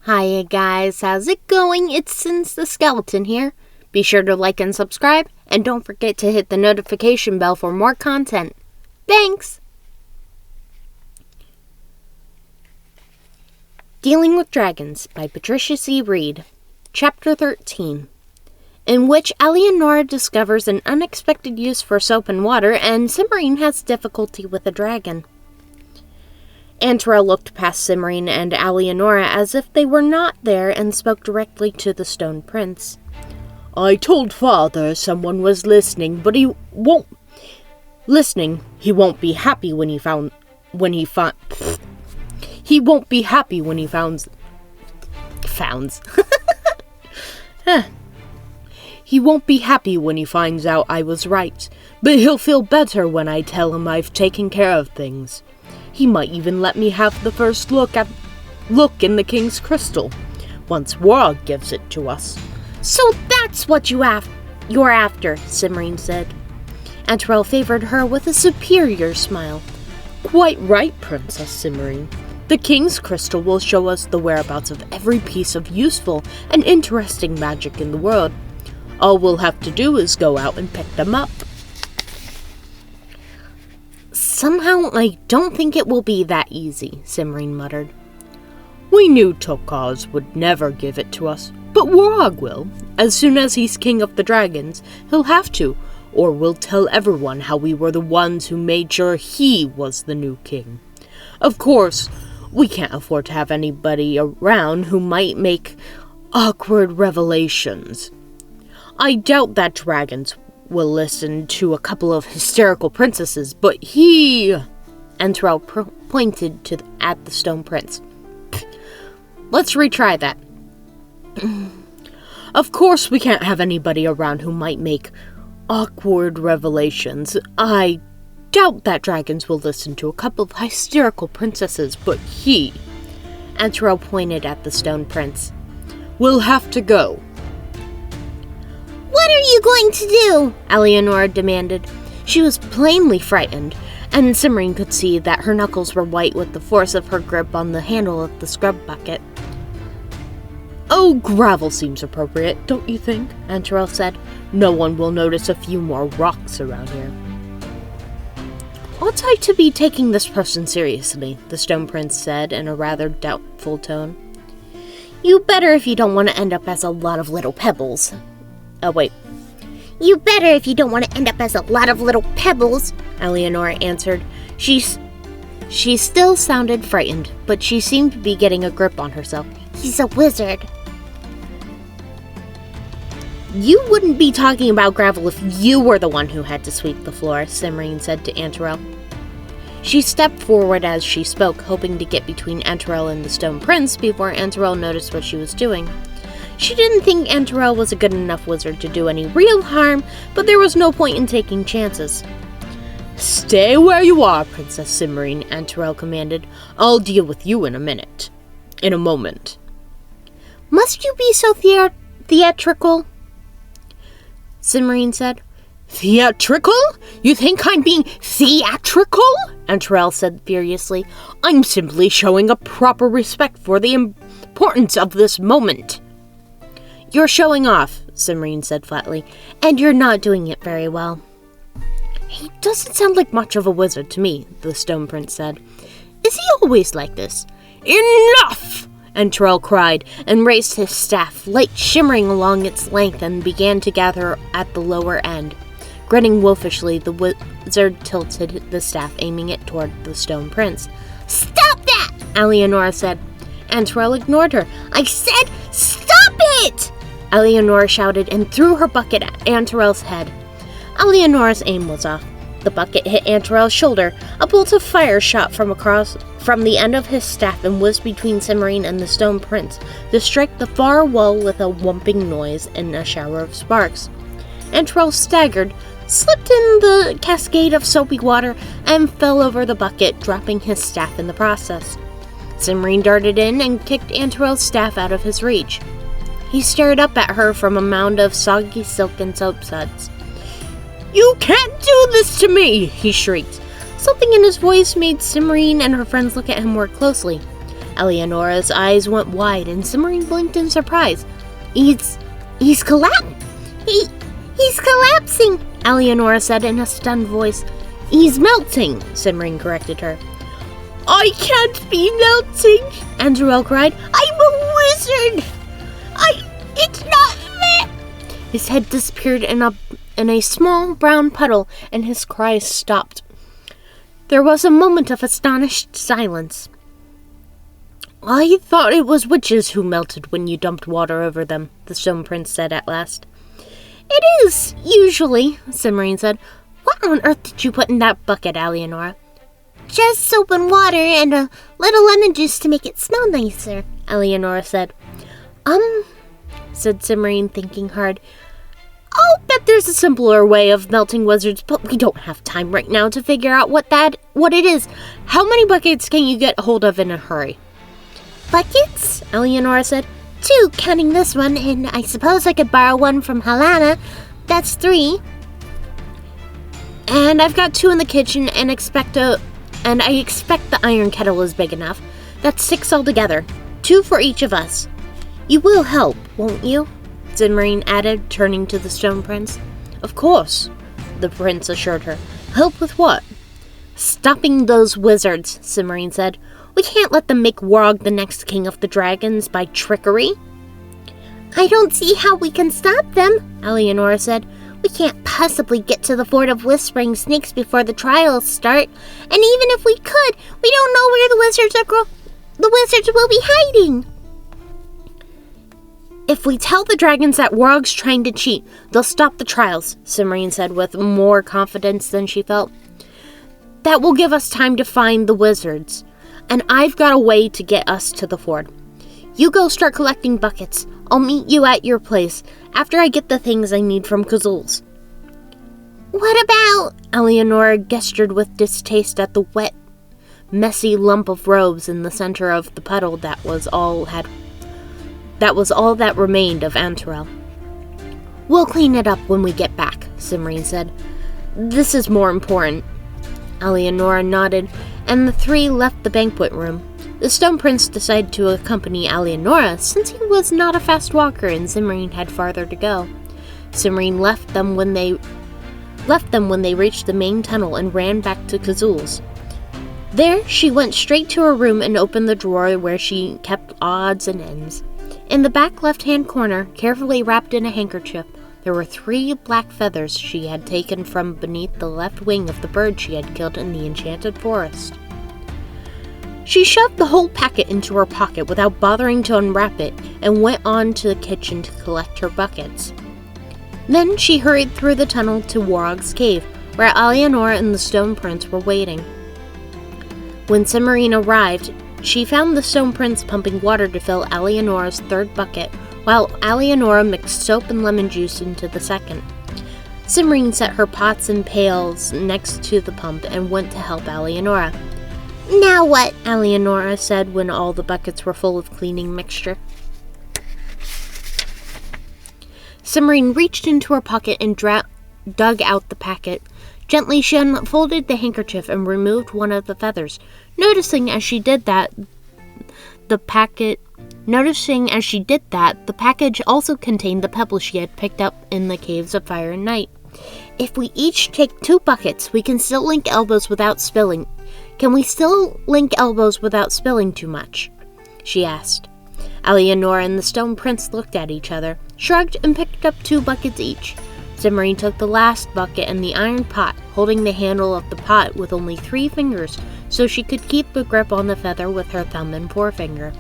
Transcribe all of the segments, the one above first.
Hiya guys, how's it going? It's Since the Skeleton here. Be sure to like and subscribe, and don't forget to hit the notification bell for more content. Thanks! Dealing with Dragons by Patricia C. Reed. Chapter 13, in which Eleonora discovers an unexpected use for soap and water, and Cimmerine has difficulty with a dragon. Antrel looked past Cimmerine and Eleonora as if they were not there and spoke directly to the Stone Prince. I told Father someone was listening, but he won't be happy when he finds out I was right, but he'll feel better when I tell him I've taken care of things. He might even let me have the first look in the King's Crystal, once Warog gives it to us. So that's what you're after, Cimmerine said. Antrel favored her with a superior smile. Quite right, Princess Cimmerine. The King's Crystal will show us the whereabouts of every piece of useful and interesting magic in the world. All we'll have to do is go out and pick them up. Somehow, I don't think it will be that easy, Cimmerine muttered. We knew Tokaz would never give it to us, but Warog will. As soon as he's king of the dragons, he'll have to, or we'll tell everyone how we were the ones who made sure he was the new king. Of course, we can't afford to have anybody around who might make awkward revelations. I doubt that dragons will listen to a couple of hysterical princesses, but he... Antrel pointed at the Stone Prince. Let's retry that. Of course we can't have anybody around who might make awkward revelations. I doubt that dragons will listen to a couple of hysterical princesses, but he... Antrel pointed at the Stone Prince. We'll have to go. What are you going to do? Eleonora demanded. She was plainly frightened, and Cimmerine could see that her knuckles were white with the force of her grip on the handle of the scrub bucket. Oh, gravel seems appropriate, don't you think? Antrel said. No one will notice a few more rocks around here. Ought I to be taking this person seriously? The Stone Prince said in a rather doubtful tone. You better if you don't want to end up as a lot of little pebbles. Oh, wait. You better if you don't want to end up as a lot of little pebbles, Eleonora answered. She still sounded frightened, but she seemed to be getting a grip on herself. He's a wizard. You wouldn't be talking about gravel if you were the one who had to sweep the floor, Cimmerine said to Antrel. She stepped forward as she spoke, hoping to get between Antrel and the Stone Prince before Antrel noticed what she was doing. She didn't think Antrel was a good enough wizard to do any real harm, but there was no point in taking chances. Stay where you are, Princess Cimmerine, Antrel commanded. I'll deal with you in a moment. Must you be so theatrical? Cimmerine said. Theatrical? You think I'm being theatrical? Antrel said furiously. I'm simply showing a proper respect for the importance of this moment. You're showing off, Cimmerine said flatly, and you're not doing it very well. He doesn't sound like much of a wizard to me, the Stone Prince said. Is he always like this? Enough! Antrel cried and raised his staff, light shimmering along its length, and began to gather at the lower end. Grinning wolfishly, the wizard tilted the staff, aiming it toward the Stone Prince. Stop that! Eleonora said. Antrel ignored her. I said, stop it! Eleonora shouted and threw her bucket at Antrel's head. Eleonora's aim was off. The bucket hit Antrel's shoulder. A bolt of fire shot from the end of his staff and whizzed between Cimmerine and the Stone Prince to strike the far wall with a whumping noise and a shower of sparks. Antrel staggered, slipped in the cascade of soapy water, and fell over the bucket, dropping his staff in the process. Cimmerine darted in and kicked Antrel's staff out of his reach. He stared up at her from a mound of soggy silk and soap suds. You can't do this to me, he shrieked. Something in his voice made Cimmerine and her friends look at him more closely. Eleonora's eyes went wide, and Cimmerian blinked in surprise. He's collapsing! He's collapsing! Eleonora said in a stunned voice. He's melting, Cimmerian corrected her. I can't be melting, Andruel cried. I'm a wizard! It's not fair! His head disappeared in a small brown puddle, and his cries stopped. There was a moment of astonished silence. I thought it was witches who melted when you dumped water over them, the Stone Prince said at last. It is, usually, Cimmerian said. What on earth did you put in that bucket, Eleonora? Just soap and water and a little lemon juice to make it smell nicer, Eleonora said. Said Cimmerian, thinking hard. I'll bet there's a simpler way of melting wizards, but we don't have time right now to figure out what it is. How many buckets can you get hold of in a hurry? Buckets? Eleonora said. 2, counting this one, and I suppose I could borrow one from Helena. That's 3. And I've got 2 in the kitchen, and I expect the iron kettle is big enough. That's 6 altogether. 2 for each of us. You will help, won't you? Cimmerian added, turning to the Stone Prince. Of course, the prince assured her. Help with what? Stopping those wizards, Cimmerian said. We can't let them make Warog the next king of the dragons by trickery. I don't see how we can stop them, Eleonora said. We can't possibly get to the Fort of Whispering Snakes before the trials start. And even if we could, we don't know where the wizards will be hiding. If we tell the dragons that Warog's trying to cheat, they'll stop the trials, Cimmerian said with more confidence than she felt. That will give us time to find the wizards. And I've got a way to get us to the fort. You go start collecting buckets. I'll meet you at your place after I get the things I need from Kazul's. What about... Eleonora gestured with distaste at the wet, messy lump of robes in the center of the puddle that was all that remained of Anturel. We'll clean it up when we get back, Cimmerian said. This is more important. Eleonora nodded, and the 3 left the banquet room. The Stone Prince decided to accompany Eleonora since he was not a fast walker and Cimmerian had farther to go. Cimmerian left them when they reached the main tunnel and ran back to Kazul's. There, she went straight to her room and opened the drawer where she kept odds and ends. In the back left-hand corner, carefully wrapped in a handkerchief, there were 3 black feathers she had taken from beneath the left wing of the bird she had killed in the enchanted forest. She shoved the whole packet into her pocket without bothering to unwrap it and went on to the kitchen to collect her buckets. Then she hurried through the tunnel to Warog's cave, where Eleonora and the Stone Prince were waiting. When Cimmerian arrived, she found the Stone Prince pumping water to fill Eleonora's 3rd bucket, while Eleonora mixed soap and lemon juice into the 2nd. Cimmerian set her pots and pails next to the pump and went to help Eleonora. Now what? Eleonora said when all the buckets were full of cleaning mixture. Cimmerian reached into her pocket and dug out the packet. Gently, she unfolded the handkerchief and removed one of the feathers. Noticing as she did that, the package also contained the pebbles she had picked up in the caves of Fire and Night. If we each take 2 buckets, we can still link elbows without spilling. Can we still link elbows without spilling too much? She asked. Eleonora and the Stone Prince looked at each other, shrugged, and picked up 2 buckets each. Cimmerian took the last bucket and the iron pot, holding the handle of the pot with only 3 fingers, so she could keep a grip on the feather with her thumb and forefinger.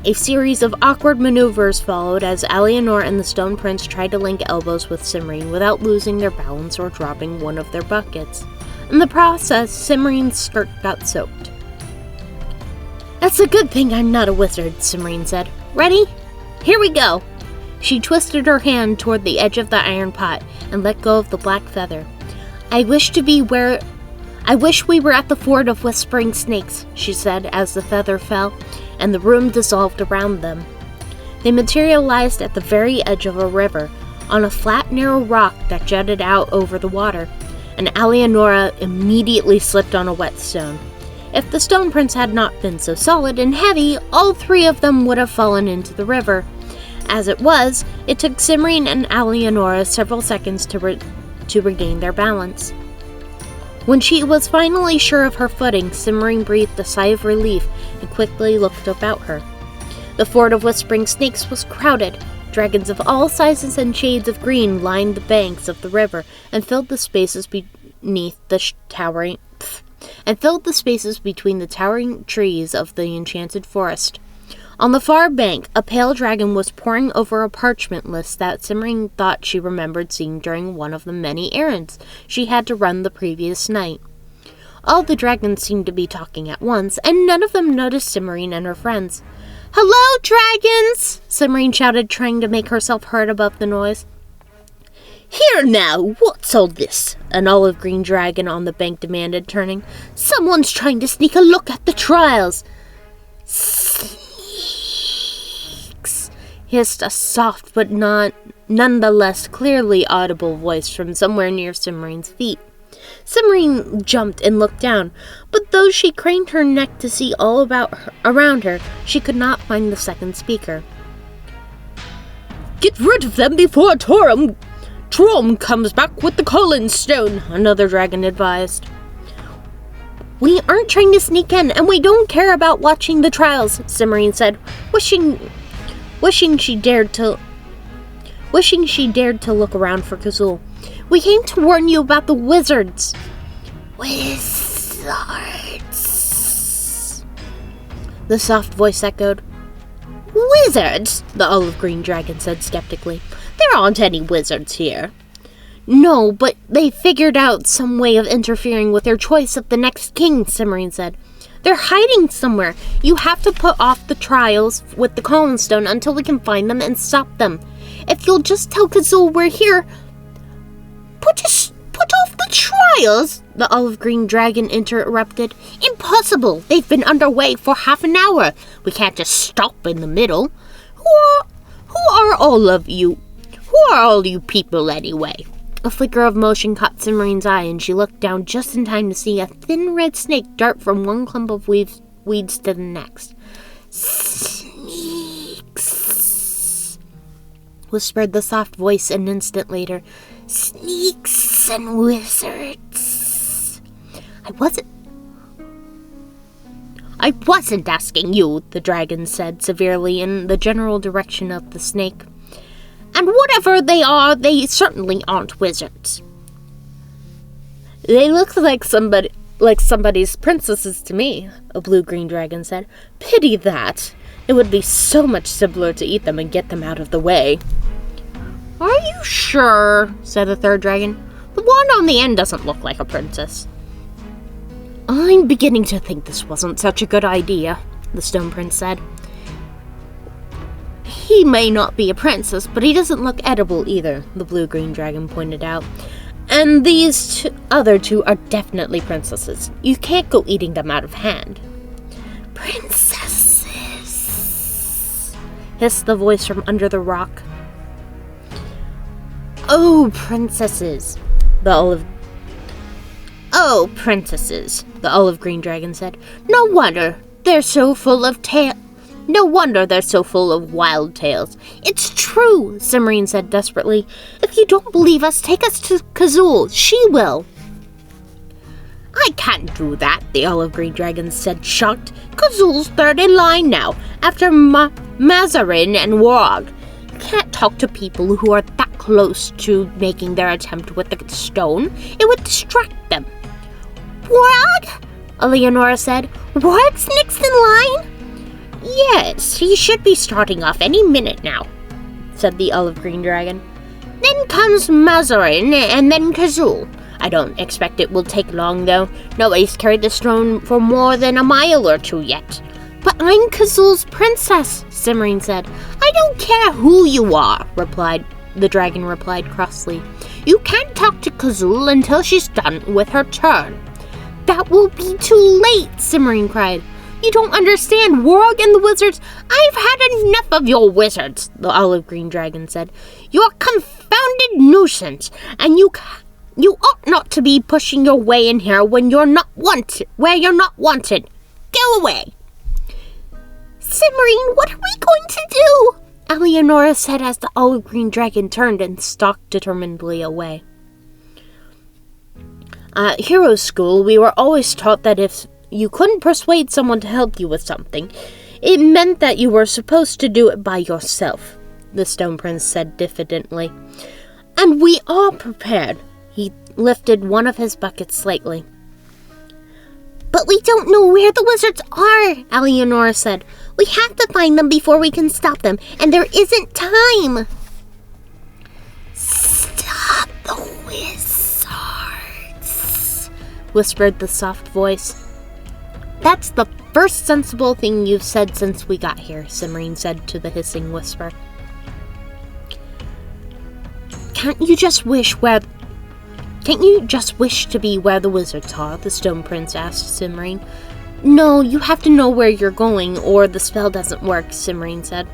A series of awkward maneuvers followed as Eleonora and the Stone Prince tried to link elbows with Cimmerian without losing their balance or dropping one of their buckets. In the process, Cimmerian's skirt got soaked. That's a good thing I'm not a wizard, Cimmerian said. Ready? Here we go! She twisted her hand toward the edge of the iron pot and let go of the black feather. I wish we were at the Fort of Whispering Snakes, she said as the feather fell, and the room dissolved around them. They materialized at the very edge of a river, on a flat, narrow rock that jutted out over the water, and Eleonora immediately slipped on a wet stone. If the Stone Prince had not been so solid and heavy, all three of them would have fallen into the river. As it was, it took Cimrine and Alienora several seconds to regain their balance. When she was finally sure of her footing, Cimrine breathed a sigh of relief and quickly looked about her. The Fort of Whispering Snakes was crowded. Dragons of all sizes and shades of green lined the banks of the river and filled the spaces between the towering trees of the enchanted forest. On the far bank, a pale dragon was poring over a parchment list that Cimrine thought she remembered seeing during one of the many errands she had to run the previous night. All the dragons seemed to be talking at once, and none of them noticed Cimrine and her friends. "Hello, dragons!" Cimrine shouted, trying to make herself heard above the noise. "Here now, what's all this?" an olive-green dragon on the bank demanded, turning. "Someone's trying to sneak a look at the trials." "Sneaks," hissed a soft but nonetheless clearly audible voice from somewhere near Cimrine's feet. Cimrine jumped and looked down, but though she craned her neck to see all around her, she could not find the second speaker. "Get rid of them before Trom comes back with the Collins Stone," another dragon advised. "We aren't trying to sneak in, and we don't care about watching the trials," Cimrine said, wishing she dared to look around for Kazul. "We came to warn you about the wizards." "Wizards," the soft voice echoed. "Wizards?" the olive-green dragon said skeptically. "There aren't any wizards here." "No, but they figured out some way of interfering with their choice of the next king," Cimrine said. "They're hiding somewhere. You have to put off the trials with the Collins Stone until we can find them and stop them. If you'll just tell Kazul we're here..." Put off the trials?" the olive-green dragon interrupted. "Impossible! They've been underway for half an hour. We can't just stop in the middle. Who are all you people anyway?" A flicker of motion caught Cimrine's eye, and she looked down just in time to see a thin red snake dart from one clump of weeds to the next. "Sneaks," whispered the soft voice an instant later. "Sneaks and wizards." I wasn't asking you," the dragon said severely in the general direction of the snake. "And whatever they are, they certainly aren't wizards." "They look like somebody's princesses to me," a blue-green dragon said. "Pity that. It would be so much simpler to eat them and get them out of the way." "Are you sure?" said the third dragon. "The one on the end doesn't look like a princess." "I'm beginning to think this wasn't such a good idea," the Stone Prince said. "He may not be a princess, but he doesn't look edible either," the blue-green dragon pointed out. "And these other two are definitely princesses. You can't go eating them out of hand." "Princesses," hissed the voice from under the rock. "Oh, princesses," the olive-green dragon said. No wonder they're so full of wild tales." "It's true," Cimrine said desperately. "If you don't believe us, take us to Kazul. She will." "I can't do that," the olive-green dragon said, shocked. "Kazul's third in line now, after Mazarin and Warg. Can't talk to people who are that close to making their attempt with the stone. It would distract them." "Warg?" Eleonora said. "Warg's next in line?" "Yes, he should be starting off any minute now," said the olive-green dragon. "Then comes Mazarin, and then Kazul. I don't expect it will take long, though. Nobody's carried the stone for more than a mile or two yet." "But I'm Kazul's princess," Cimrine said. "I don't care who you are," the dragon replied crossly. "You can't talk to Kazul until she's done with her turn." "That will be too late," Cimrine cried. "You don't understand, Warg and the wizards..." "I've had enough of your wizards," the olive-green dragon said. "You're a confounded nuisance, and You ought not to be pushing your way in here when you're not wanted, where you're not wanted. Go away. Cimmerine, what are we going to do? Eleonora said as the olive green dragon turned and stalked determinedly away. At Hero School, we were always taught that if you couldn't persuade someone to help you with something, it meant that you were supposed to do it by yourself, the Stone Prince said diffidently. And we are prepared. He lifted one of his buckets slightly. But we don't know where the wizards are, Eleonora said. We have to find them before we can stop them, and there isn't time. Stop the wizards, whispered the soft voice. That's the first sensible thing you've said since we got here, Cimmerine said to the hissing whisper. Can't you just wish to be where the wizards are? The Stone Prince asked Cimmerine. No, you have to know where you're going, or the spell doesn't work, Cimmerine said.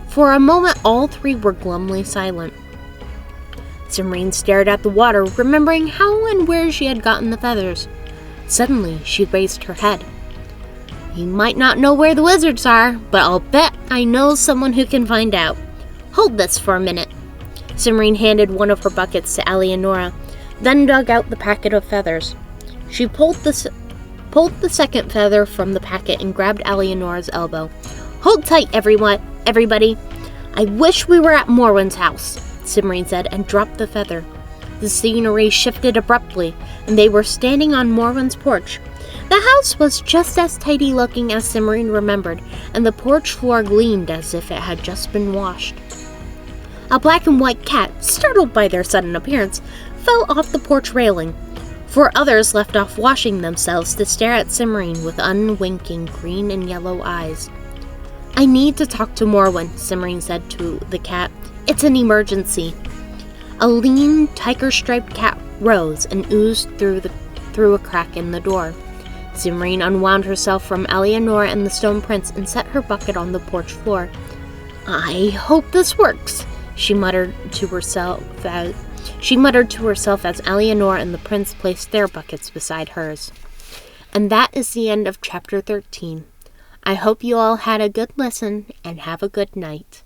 For a moment, all three were glumly silent. Cimmerine stared at the water, remembering how and where she had gotten the feathers. Suddenly, she raised her head. You might not know where the wizards are, but I'll bet I know someone who can find out. Hold this for a minute. Cimmerine handed one of her buckets to Eleonora, then dug out the packet of feathers. She pulled the second feather from the packet and grabbed Eleonora's elbow. Hold tight, everybody. I wish we were at Morwen's house, Cimmerine said, and dropped the feather. The scenery shifted abruptly, and they were standing on Morwen's porch. The house was just as tidy looking as Cimmerine remembered, and the porch floor gleamed as if it had just been washed. A black and white cat, startled by their sudden appearance, fell off the porch railing. Four others left off washing themselves to stare at Cimmerine with unwinking green and yellow eyes. I need to talk to Morwen, Cimmerine said to the cat. It's an emergency. A lean, tiger-striped cat rose and oozed through a crack in the door. Cimmerine unwound herself from Eleonora and the Stone Prince and set her bucket on the porch floor. I hope this works, she muttered to herself as Eleonora and the prince placed their buckets beside hers. And that is the end of chapter 13. I hope you all had a good listen and have a good night.